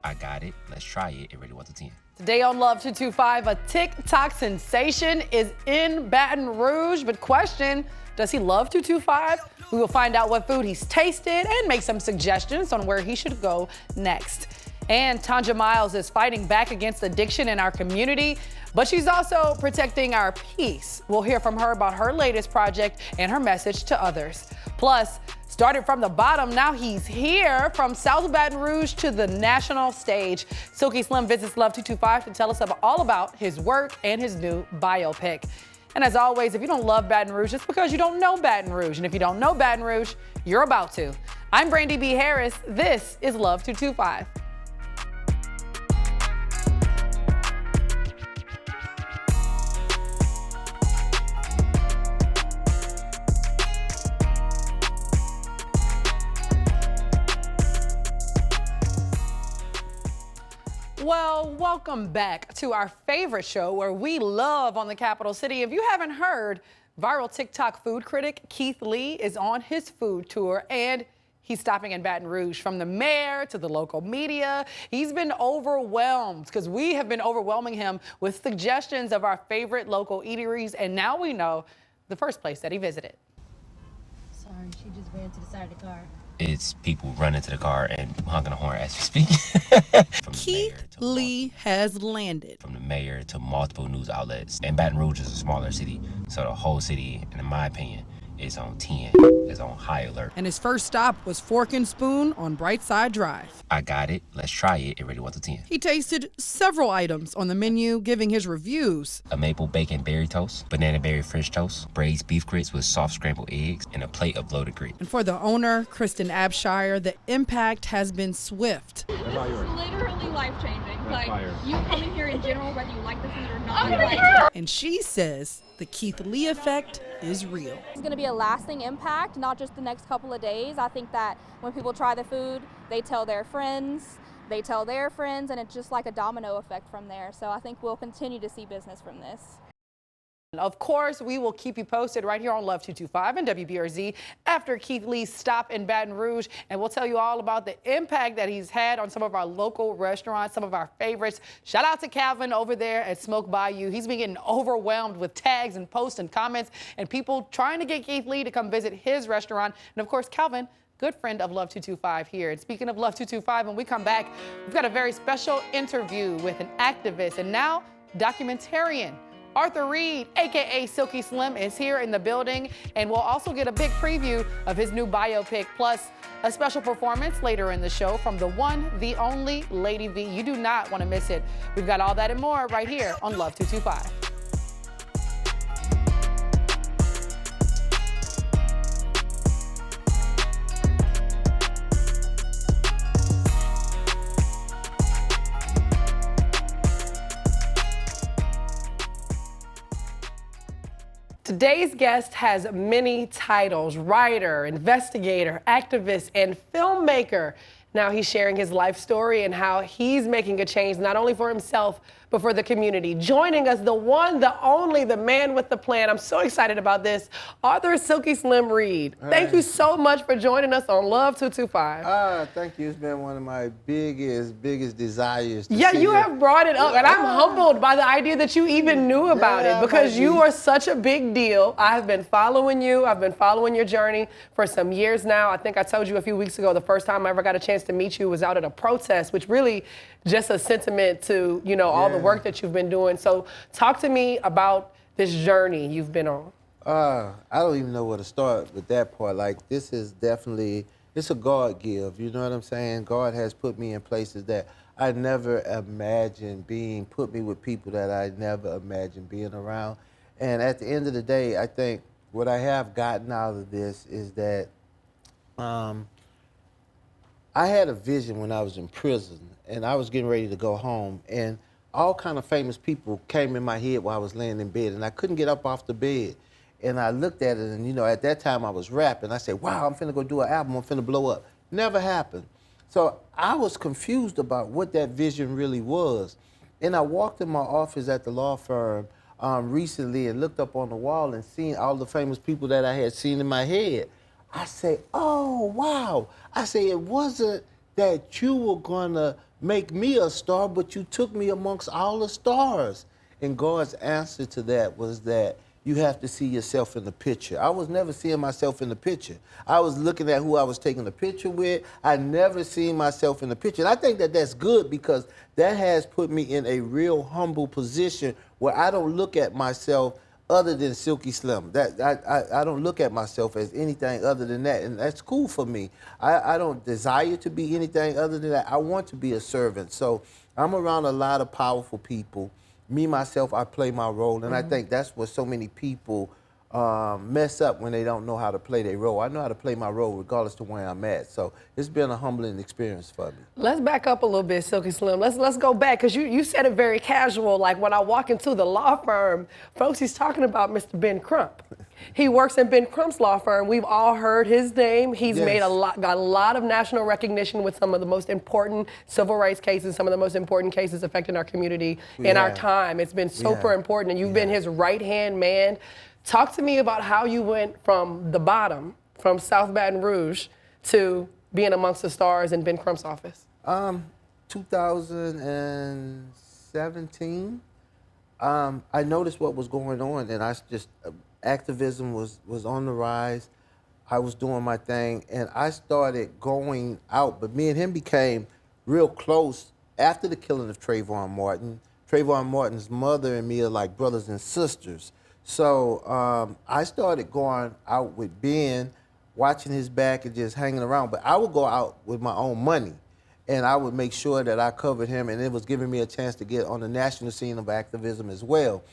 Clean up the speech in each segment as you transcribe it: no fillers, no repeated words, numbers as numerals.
I got it. Let's try it. It really was a 10. Today on Love 225, a TikTok sensation is in Baton Rouge, but question, does he love 225? We will find out what food he's tasted and make some suggestions on where he should go next. And Tonja Myles is fighting back against addiction in our community, but she's also protecting our peace. We'll hear from her about her latest project and her message to others. Plus, started from the bottom, now he's here from South Baton Rouge to the national stage. Silky Slim visits Love 225 to tell us all about his work and his new biopic. And as always, if you don't love Baton Rouge, it's because you don't know Baton Rouge. And if you don't know Baton Rouge, you're about to. I'm Brandy B. Harris. This is Love 225. Well, welcome back to our favorite show where we love on the capital city. If you haven't heard, viral TikTok food critic Keith Lee is on his food tour and he's stopping in Baton Rouge. From the mayor to the local media, he's been overwhelmed because we have been overwhelming him with suggestions of our favorite local eateries, and now we know the first place that he visited. Sorry, she just ran to the side of the car. It's people running to the car and honking the horn as we speak. Keith Lee has landed. From the mayor to multiple news outlets. And Baton Rouge is a smaller city, so the whole city, in my opinion, is on 10, is on high alert. And his first stop was Fork and Spoon on Brightside Drive. I got it. Let's try it. It really was a 10. He tasted several items on the menu, giving his reviews. A maple bacon berry toast, banana berry French toast, braised beef grits with soft scrambled eggs, and a plate of loaded grits. And for the owner, Kristen Abshire, the impact has been swift. This is literally life-changing. Like, you coming here in general, whether you like the food or not. And she says the Keith Lee effect is real. It's going to be a lasting impact, not just the next couple of days. I think that when people try the food, they tell their friends, they tell their friends, and it's just like a domino effect from there. So I think we'll continue to see business from this. Of course, we will keep you posted right here on Love 225 and WBRZ after Keith Lee's stop in Baton Rouge, and we'll tell you all about the impact that he's had on some of our local restaurants, some of our favorites. Shout out to Calvin over there at Smoke Bayou. He's been getting overwhelmed with tags and posts and comments and people trying to get Keith Lee to come visit his restaurant. And of course, Calvin, good friend of Love 225 here. And speaking of Love 225, when we come back, we've got a very special interview with an activist and now documentarian. Arthur Reed, aka Silky Slim, is here in the building, and we'll also get a big preview of his new biopic, plus a special performance later in the show from the one, the only Lady Vee. You do not want to miss it. We've got all that and more right here on Love 225. Today's guest has many titles: writer, investigator, activist, and filmmaker. Now he's sharing his life story and how he's making a change, not only for himself, but for the community. Joining us, the one, the only, the man with the plan. I'm so excited about this. Arthur Silky Slim Reed. Hey. Thank you so much for joining us on Love 225. Thank you. It's been one of my biggest desires to Yeah, see you have brought it up, and I'm humbled by the idea that you even knew about it, because you are such a big deal. I have been following you. I've been following your journey for some years now. I think I told you a few weeks ago, the first time I ever got a chance to meet you was out at a protest, which really just a sentiment to, you know, all the work that you've been doing. So talk to me about this journey you've been on. I don't even know where to start with that part. Like, this is definitely, it's a God give, you know what I'm saying? God has put me in places that I never imagined being, put me with people that I never imagined being around. And at the end of the day, I think what I have gotten out of this is that I had a vision when I was in prison, and I was getting ready to go home, and all kind of famous people came in my head while I was laying in bed, and I couldn't get up off the bed. And I looked at it, and you know, at that time I was rapping. I said, wow, I'm finna go do an album, I'm finna blow up. Never happened. So I was confused about what that vision really was. And I walked in my office at the law firm recently and looked up on the wall and seen all the famous people that I had seen in my head. I say, oh, wow. I say, it wasn't that you were gonna make me a star, but you took me amongst all the stars. And God's answer to that was that you have to see yourself in the picture. I was never seeing myself in the picture. I was looking at who I was taking the picture with. I never seen myself in the picture. And I think that that's good because that has put me in a real humble position where I don't look at myself other than Silky Slim. I don't look at myself as anything other than that, and that's cool for me. I don't desire to be anything other than that. I want to be a servant. So I'm around a lot of powerful people. Me, myself, I play my role, and I think that's what so many people mess up when they don't know how to play their role. I know how to play my role regardless to where I'm at, so it's been a humbling experience for me. Let's back up a little bit, Silky Slim. Let's go back, because you said it very casual, like when I walk into the law firm, folks, he's talking about Mr. Ben Crump. He works in Ben Crump's law firm. We've all heard his name. He's made got a lot of national recognition with some of the most important civil rights cases, some of the most important cases affecting our community in our time. It's been super important, and you've been his right-hand man. Talk to me about how you went from the bottom, from South Baton Rouge, to being amongst the stars in Ben Crump's office. 2017, I noticed what was going on, and I just, activism was on the rise. I was doing my thing, and I started going out, but me and him became real close after the killing of Trayvon Martin. Trayvon Martin's mother and me are like brothers and sisters. So I started going out with Ben, watching his back and just hanging around. But I would go out with my own money, and I would make sure that I covered him, and it was giving me a chance to get on the national scene of activism as well.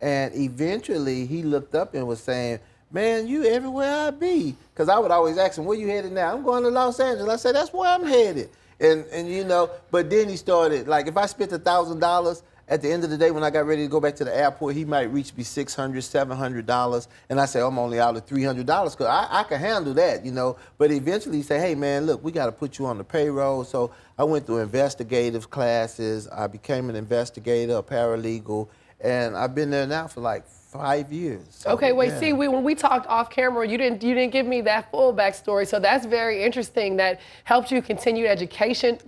And eventually he looked up and was saying, man, you everywhere I be. Because I would always ask him, where you headed now? I'm going to Los Angeles. I said, that's where I'm headed. And you know, but then he started, like if I spent $1,000, at the end of the day, when I got ready to go back to the airport, he might reach me $600, $700. And I say, I'm only out at $300 because I can handle that, you know. But eventually he said, hey, man, look, we got to put you on the payroll. So I went through investigative classes. I became an investigator, a paralegal. And I've been there now for like 5 years. So, okay, wait, see, when we talked off camera, you didn't give me that full backstory, so that's very interesting. That helped you continue education.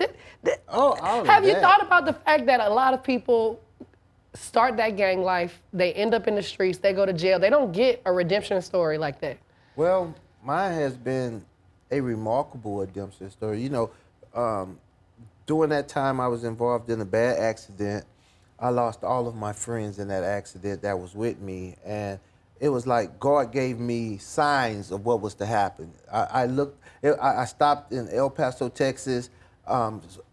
Have you thought about the fact that a lot of people start that gang life, they end up in the streets, they go to jail, they don't get a redemption story like that? Well, mine has been a remarkable redemption story. You know, during that time I was involved in a bad accident. I lost all of my friends in that accident that was with me, and it was like God gave me signs of what was to happen. I stopped in El Paso, Texas,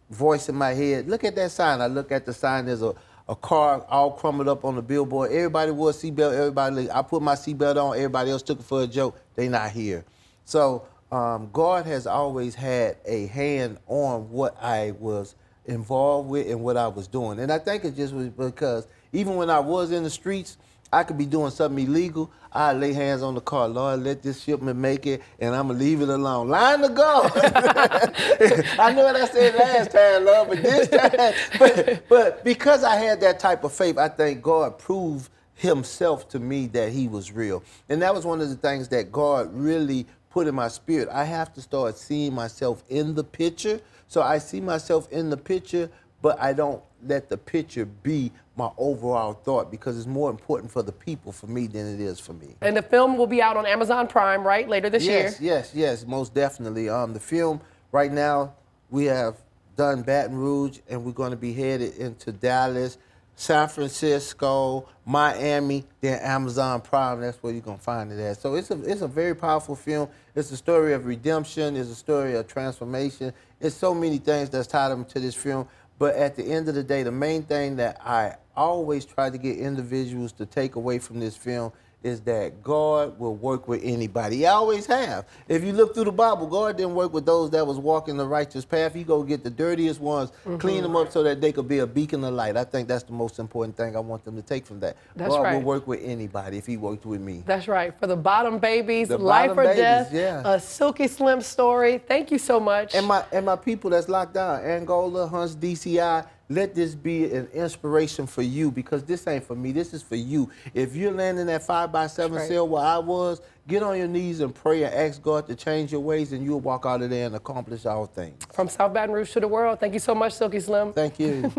voice in my head, look at that sign. I look at the sign, there's a car all crumbled up on the billboard. Everybody wore a seatbelt, I put my seatbelt on, everybody else took it for a joke. They not here. So God has always had a hand on what I was involved with and what I was doing. And I think it just was because even when I was in the streets, I could be doing something illegal. I lay hands on the car. Lord, let this shipment make it, and I'm going to leave it alone. Line to God. I know what I said last time, Lord, but this time. But because I had that type of faith, I think God proved himself to me that he was real. And that was one of the things that God really put in my spirit. I have to start seeing myself in the picture. So I see myself in the picture, but I don't let the picture be my overall thought because it's more important for the people for me than it is for me. And the film will be out on Amazon Prime, right, later this year? Yes, most definitely. The film, right now, we have done Baton Rouge, and we're going to be headed into Dallas, San Francisco, Miami, then Amazon Prime. That's where you're going to find it at. So it's a very powerful film. It's a story of redemption. It's a story of transformation. It's so many things that's tied into this film. But at the end of the day, the main thing that I always try to get individuals to take away from this film is that God will work with anybody. He always have. If you look through the Bible, God didn't work with those that was walking the righteous path. He go get the dirtiest ones, clean them up so that they could be a beacon of light. I think that's the most important thing I want them to take from that. That's God right. will work with anybody if he worked with me. That's right. For the bottom babies, The life bottom or babies, death, yeah. a Silky Slim story. Thank you so much. And my people that's locked down, Angola, Hunts, DCI, let this be an inspiration for you, because this ain't for me, this is for you. If you're landing that 5x7 cell where I was, get on your knees and pray and ask God to change your ways, and you'll walk out of there and accomplish all things. From South Baton Rouge to the world, thank you so much, Silky Slim. Thank you.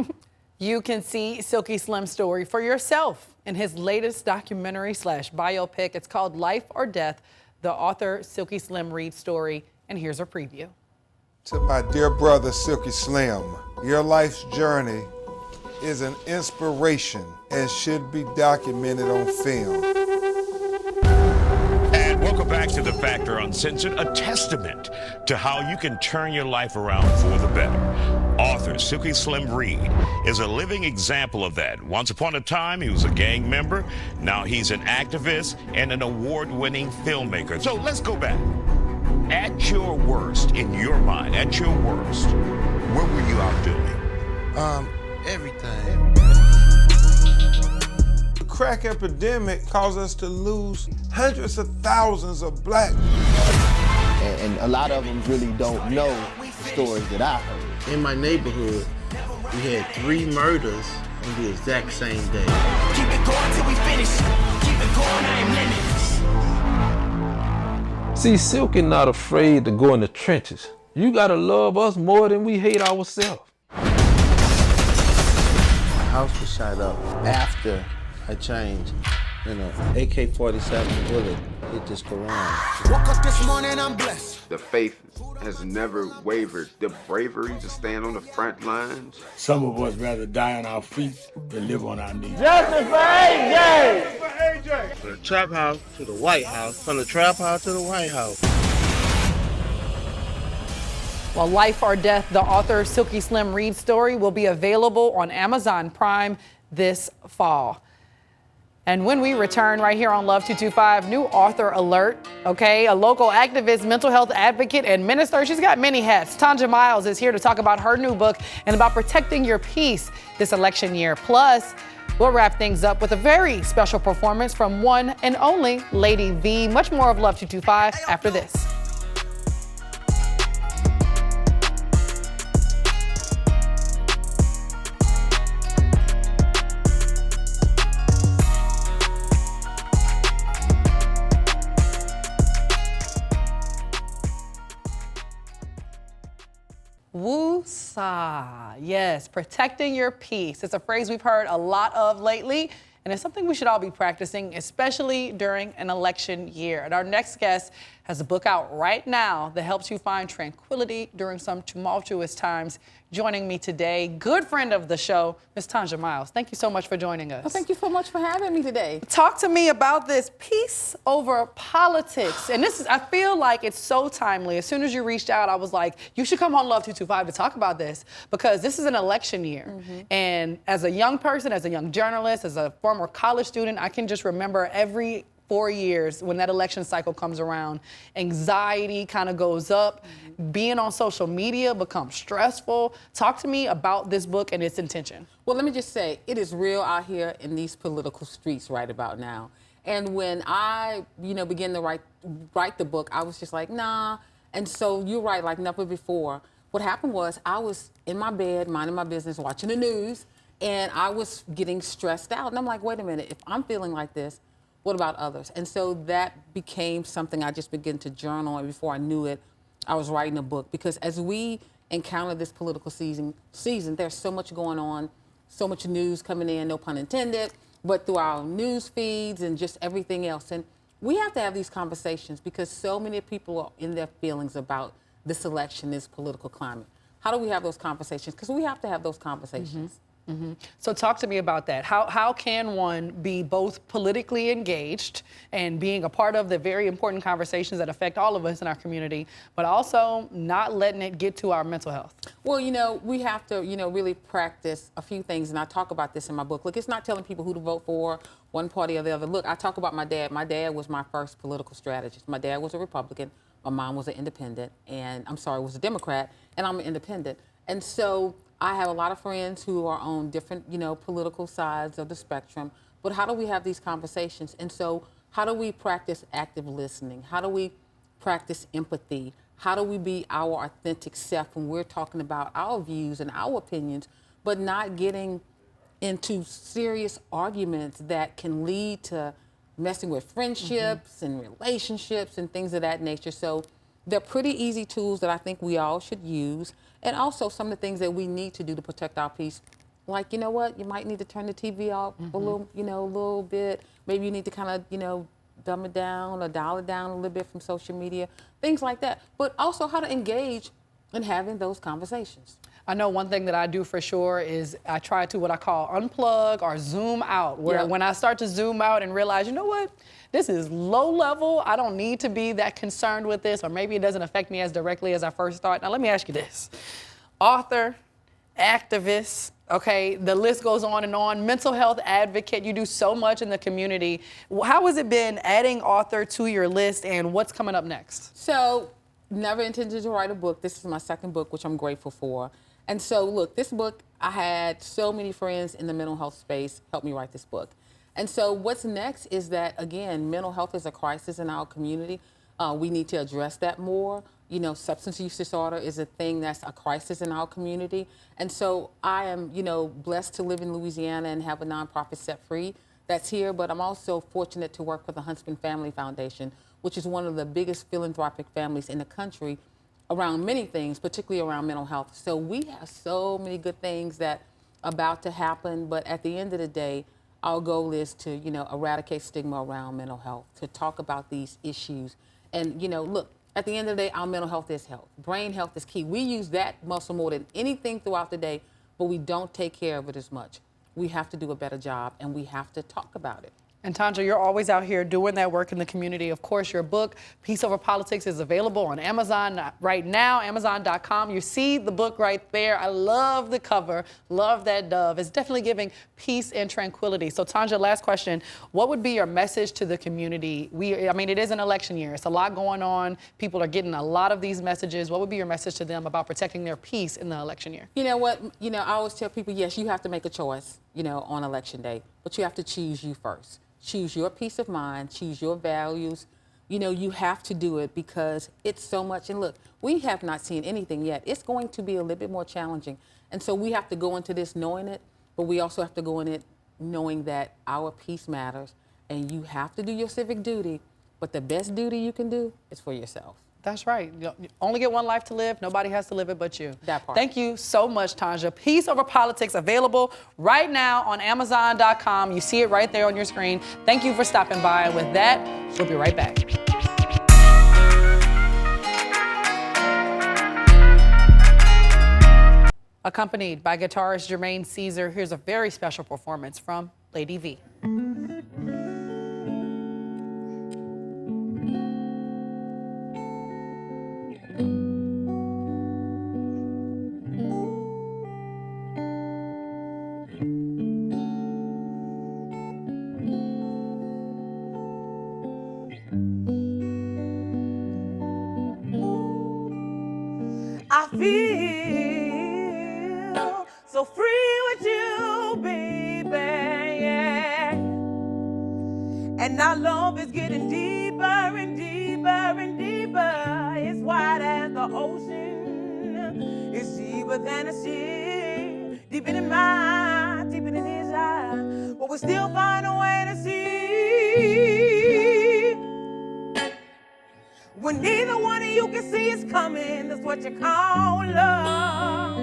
You can see Silky Slim's story for yourself in his latest documentary / biopic. It's called Life or Death, the author Silky Slim reads story, and here's a preview. To my dear brother, Silky Slim, your life's journey is an inspiration and should be documented on film. And welcome back to The Factor Uncensored, a testament to how you can turn your life around for the better. Author Silky Slim Reed is a living example of that. Once upon a time, he was a gang member. Now he's an activist and an award-winning filmmaker. So let's go back. At your worst, in your mind, at your worst, what were you out doing? Everything. The crack epidemic caused us to lose hundreds of thousands of black people. And a lot of them really don't know the stories that I heard. In my neighborhood, we had 3 murders on the exact same day. Keep it going till we finish. Keep it going, I am limitless. See, Silky not afraid to go in the trenches. You gotta love us more than we hate ourselves. My house was shot up after I changed. AK-47 bullet hit this Quran. Woke up this morning, I'm blessed. The faith has never wavered. The bravery to stand on the front lines. Some of us rather die on our feet than live on our knees. Justice for AJ! From the trap house to the White House. From the trap house to the White House. Well, Life or Death, the author Silky Slim reads story, will be available on Amazon Prime this fall. And when we return right here on Love 225, new author alert, okay? A local activist, mental health advocate, and minister. She's got many hats. Tonja Myles is here to talk about her new book and about protecting your peace this election year. Plus, we'll wrap things up with a very special performance from one and only Lady Vee. Much more of Love 225 after this. Woo-sa. Yes, protecting your peace. It's a phrase we've heard a lot of lately, and it's something we should all be practicing, especially during an election year. And our next guest has a book out right now that helps you find tranquility during some tumultuous times. Joining me today, good friend of the show, Ms. Tonja Myles. Thank you so much for joining us. Well, thank you so much for having me today. Talk to me about this peace over politics. And this is, I feel like it's so timely. As soon as you reached out, I was like, you should come on Love 225 to talk about this, because this is an election year. And as a young person, as a young journalist, as a former college student, I can just remember every 4 years when that election cycle comes around, anxiety kind of goes up. Being on social media becomes stressful. Talk to me about this book and its intention. Well, let me just say, it is real out here in these political streets right about now. And when I, began to write the book, I was just like, nah. And so you're right, like never before. What happened was I was in my bed, minding my business, watching the news, and I was getting stressed out. And I'm like, wait a minute, if I'm feeling like this, what about others? And so that became something I just began to journal, and before I knew it, I was writing a book. Because as we encounter this political season, there's so much going on, so much news coming in, no pun intended, but through our news feeds and just everything else. And we have to have these conversations because so many people are in their feelings about this election, this political climate. How do we have those conversations? Because we have to have those conversations. So talk to me about that. How can one be both politically engaged and being a part of the very important conversations that affect all of us in our community, but also not letting it get to our mental health? Well, we have to, really practice a few things, and I talk about this in my book. Look, it's not telling people who to vote for, one party or the other. Look, I talk about my dad. My dad was my first political strategist. My dad was a Republican. My mom was an independent, was a Democrat, and I'm an independent. And so I have a lot of friends who are on different, political sides of the spectrum, but how do we have these conversations? And so how do we practice active listening? How do we practice empathy? How do we be our authentic self when we're talking about our views and our opinions? but not getting into serious arguments that can lead to messing with friendships and relationships and things of that nature. So they're pretty easy tools that I think we all should use. And also some of the things that we need to do to protect our peace. Like, you know what, you might need to turn the TV off a little, a little bit. Maybe you need to kind of, dumb it down or dial it down a little bit from social media, things like that. But also how to engage in having those conversations. I know one thing that I do for sure is I try to what I call unplug or zoom out, where when I start to zoom out and realize, you know what, this is low level. I don't need to be that concerned with this, or maybe it doesn't affect me as directly as I first thought. Now, let me ask you this. Author, activist, okay, the list goes on and on. Mental health advocate, you do so much in the community. How has it been adding author to your list, and what's coming up next? So, never intended to write a book. This is my second book, which I'm grateful for. And so, look, this book, I had so many friends in the mental health space help me write this book. And so what's next is that, again, mental health is a crisis in our community. We need to address that more. Substance use disorder is a thing that's a crisis in our community. And so I am, blessed to live in Louisiana and have a nonprofit, Set Free, that's here. But I'm also fortunate to work with the Huntsman Family Foundation, which is one of the biggest philanthropic families in the country around many things, particularly around mental health. So we have so many good things that are about to happen, but at the end of the day, our goal is to, eradicate stigma around mental health, to talk about these issues. And, look, at the end of the day, our mental health is health. Brain health is key. We use that muscle more than anything throughout the day, but we don't take care of it as much. We have to do a better job, and we have to talk about it. And Tonja, you're always out here doing that work in the community. Of course, your book, Peace Over Politics, is available on Amazon right now, Amazon.com. You see the book right there. I love the cover, love that dove. It's definitely giving peace and tranquility. So Tonja, last question. What would be your message to the community? I mean, it is an election year. It's a lot going on. People are getting a lot of these messages. What would be your message to them about protecting their peace in the election year? You know what? I always tell people, yes, you have to make a choice, on election day, but you have to choose you first. Choose your peace of mind, choose your values. You have to do it because it's so much. And look, we have not seen anything yet. It's going to be a little bit more challenging. And so we have to go into this knowing it, but we also have to go in it knowing that our peace matters and you have to do your civic duty. But the best duty you can do is for yourself. That's right. You only get one life to live. Nobody has to live it but you. That part. Thank you so much, Tonja. Peace Over Politics, available right now on Amazon.com. You see it right there on your screen. Thank you for stopping by. And with that, we'll be right back. Accompanied by guitarist Jermaine Cesar, here's a very special performance from Lady Vee. I feel so free with you, baby, yeah. And our love is getting deeper and deeper and deeper. It's wide as the ocean. It's deeper than the sea. Deeper than mine, deeper than his eyes. But we still find a way to see. When neither one of you can see it's coming, that's what you call love.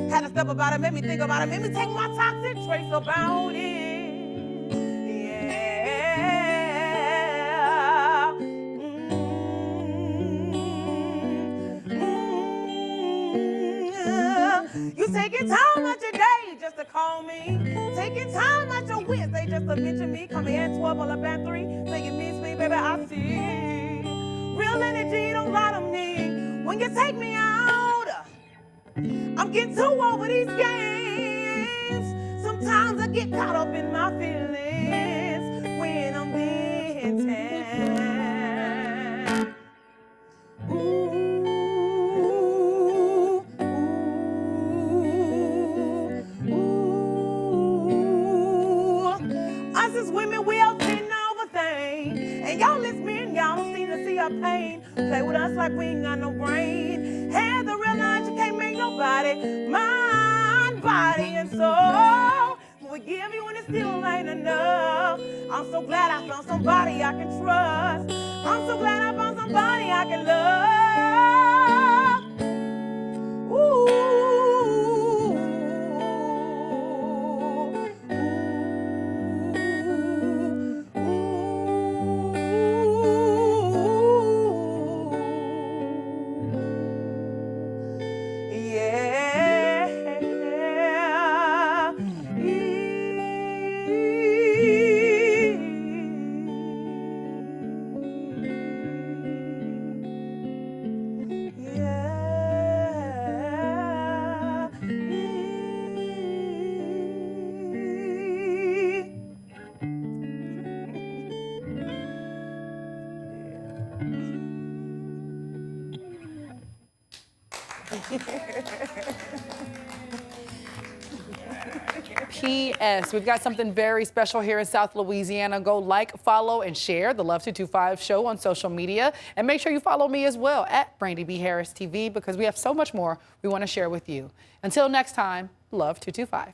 Had to step about it, made me think about it, made me take my toxic traits about it. Yeah. You taking time out your day just to call me. Taking time out your Wednesday just to mention me. Come here at 12, all up at 3. Say you miss me, baby, I see. Real energy don't lie to me. When you take me out, I'm getting too over these games. Sometimes I get caught up in my feelings when I'm being tan. Ooh, ooh, ooh. Us as women, we all tend to overthink. And y'all as men, y'all don't seem to see our pain. Play with us like we ain't got no brain. Had to realize you can't make nobody mind. body and soul. Forgive you when it still ain't enough. I'm so glad I found somebody I can trust. I'm so glad I found somebody I can love. Ooh. P.S. We've got something very special here in South Louisiana. Go like, follow, and share the Love 225 show on social media. And make sure you follow me as well at Brandy B. Harris TV, because we have so much more we want to share with you. Until next time, Love 225.